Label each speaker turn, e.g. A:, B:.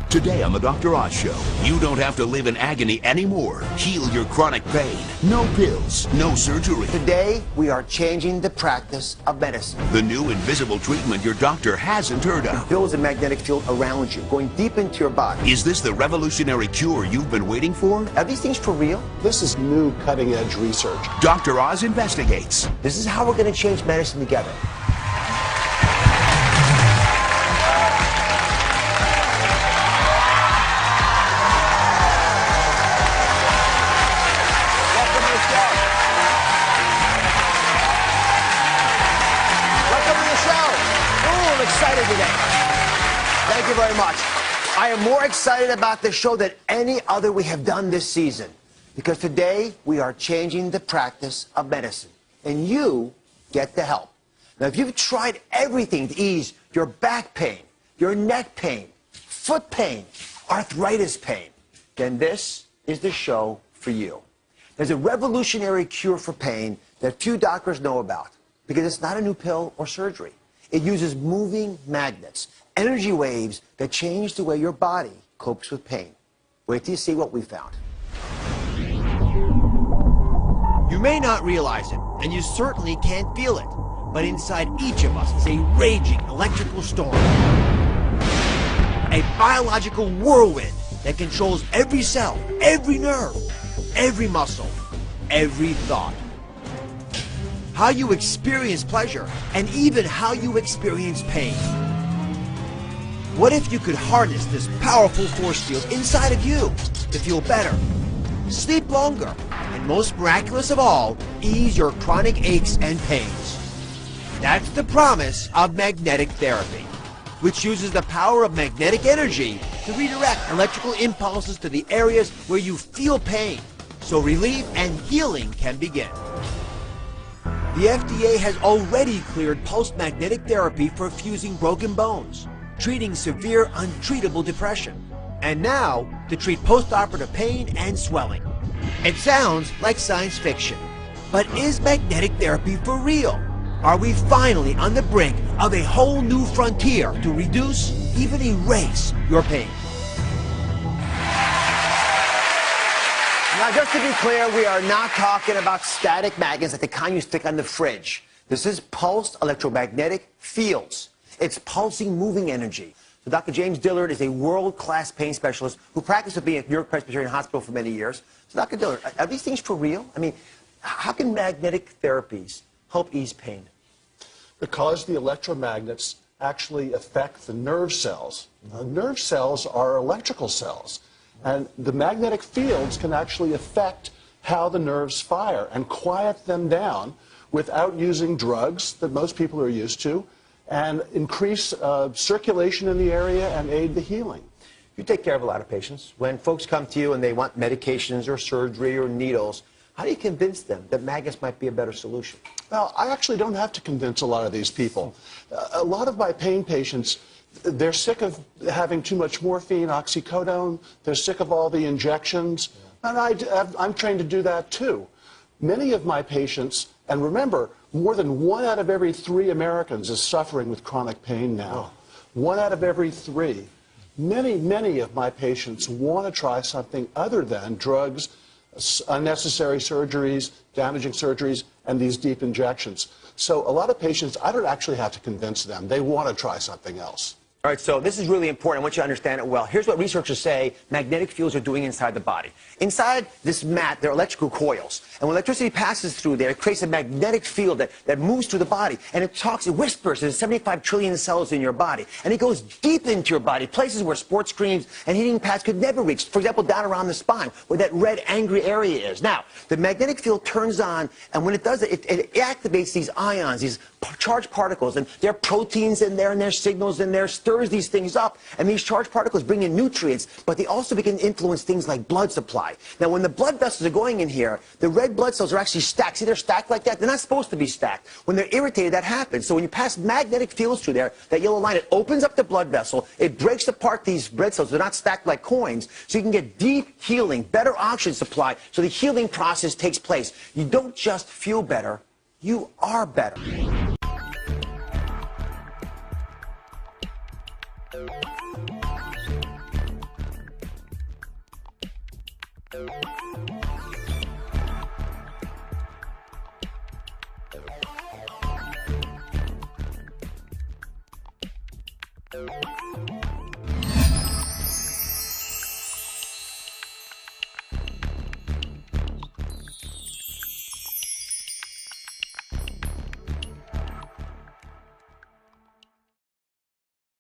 A: Today on the Dr. Oz Show, you don't have to live in agony anymore. Heal your chronic pain. No pills, no surgery.
B: Today, we are changing the practice of medicine.
A: The new invisible treatment your doctor hasn't heard of.
B: It builds a magnetic field around you, going deep into your body.
A: Is this the revolutionary cure you've been waiting for?
B: Are these things for real?
C: This is new cutting-edge research.
A: Dr. Oz investigates.
B: This is how we're going to change medicine together. Thank you very much. I am more excited about this show than any other we have done this season, because today we are changing the practice of medicine, and you get the help. Now, if you've tried everything to ease your back pain, your neck pain, foot pain, arthritis pain, then this is the show for you. There's a revolutionary cure for pain that few doctors know about, because it's not a new pill or surgery. It uses moving magnets, energy waves that change the way your body copes with pain. Wait till you see what we found. You may not realize it, and you certainly can't feel it, but inside each of us is a raging electrical storm. A biological whirlwind that controls every cell, every nerve, every muscle, every thought. How you experience pleasure, and even how you experience pain. What if you could harness this powerful force field inside of you to feel better, sleep longer, and most miraculous of all, ease your chronic aches and pains? That's the promise of magnetic therapy, which uses the power of magnetic energy to redirect electrical impulses to the areas where you feel pain, so relief and healing can begin. The FDA has already cleared pulsed magnetic therapy for fusing broken bones, treating severe untreatable depression, and now to treat post-operative pain and swelling. It sounds like science fiction, but is magnetic therapy for real? Are we finally on the brink of a whole new frontier to reduce, even erase, your pain? Now, just to be clear, we are not talking about static magnets like the kind you stick on the fridge. This is pulsed electromagnetic fields. It's pulsing moving energy. So Dr. James Dillard is a world-class pain specialist who practiced with me at New York Presbyterian Hospital for many years. So Dr. Dillard, are these things for real? I mean, how can magnetic therapies help ease pain?
C: Because the electromagnets actually affect the nerve cells. Nerve cells are electrical cells. And the magnetic fields can actually affect how the nerves fire and quiet them down without using drugs that most people are used to, and increase circulation in the area and aid the healing.
B: You take care of a lot of patients. When folks come to you and they want medications or surgery or needles, how do you convince them that magnets might be a better solution?
C: Well, I actually don't have to convince a lot of these people. A lot of my pain patients, they're sick of having too much morphine, oxycodone. They're sick of all the injections. And I'm trained to do that too. Many of my patients, and remember, more than 1 out of every 3 Americans is suffering with chronic pain now. 1 out of every 3. Many of my patients want to try something other than drugs, unnecessary surgeries, damaging surgeries, and these deep injections. So a lot of patients, I don't actually have to convince them. They want to try something else.
B: All right, so this is really important. I want you to understand it well. Here's what researchers say magnetic fields are doing inside the body. Inside this mat, there are electrical coils. And when electricity passes through there, it creates a magnetic field that moves through the body. And it whispers. There's 75 trillion cells in your body. And it goes deep into your body, places where sports screens and heating pads could never reach. For example, down around the spine, where that red, angry area is. Now, the magnetic field turns on, and when it does it activates these ions, these charged particles. And there are proteins in there, and there's signals in there, stirs these things up. And these charged particles bring in nutrients, but they also begin to influence things like blood supply. Now, when the blood vessels are going in here, the red blood cells are actually stacked. See, they're stacked like that. They're not supposed to be stacked. When they're irritated, that happens. So when you pass magnetic fields through there, that yellow line, it opens up the blood vessel. It breaks apart these red cells. They're not stacked like coins. So you can get deep healing, better oxygen supply, so the healing process takes place. You don't just feel better, You are better.
D: you